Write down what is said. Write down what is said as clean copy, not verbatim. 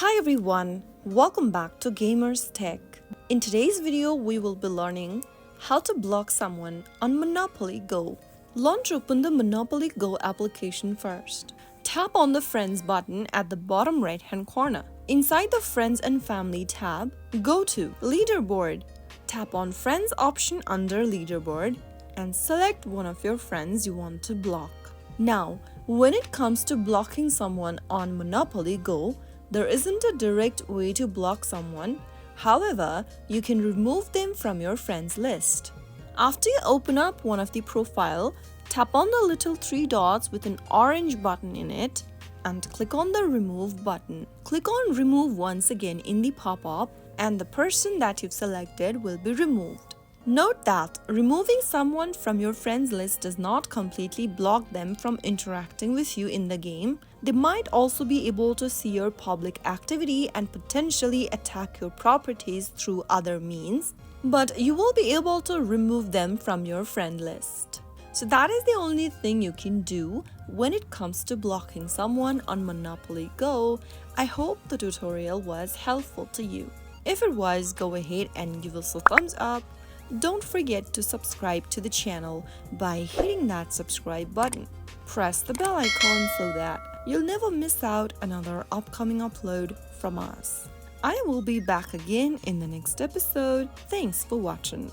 Hi everyone, welcome back to Gamers Tech. In today's video, we will be learning how to block someone on Monopoly Go. Launch open the Monopoly Go application first. Tap on the Friends button at the bottom right hand corner. Inside the Friends and Family tab, go to Leaderboard. Tap on Friends option under Leaderboard and select one of your friends you want to block. Now, when it comes to blocking someone on Monopoly Go, there isn't a direct way to block someone. However, you can remove them from your friends list. After you open up one of the profile, tap on the little three dots with an orange button in it and click on the remove button. Click on remove once again in the pop-up and the person that you've selected will be removed. Note that removing someone from your friends list does not completely block them from interacting with you in the game. They might also be able to see your public activity and potentially attack your properties through other means, but you will be able to remove them from your friend list. So that is the only thing you can do when it comes to blocking someone on Monopoly Go. I hope the tutorial was helpful to you. If it was, go ahead and give us a thumbs up. Don't forget to subscribe to the channel by hitting that subscribe button. Press the bell icon so that you'll never miss out another upcoming upload from us. I will be back again in the next episode. Thanks for watching.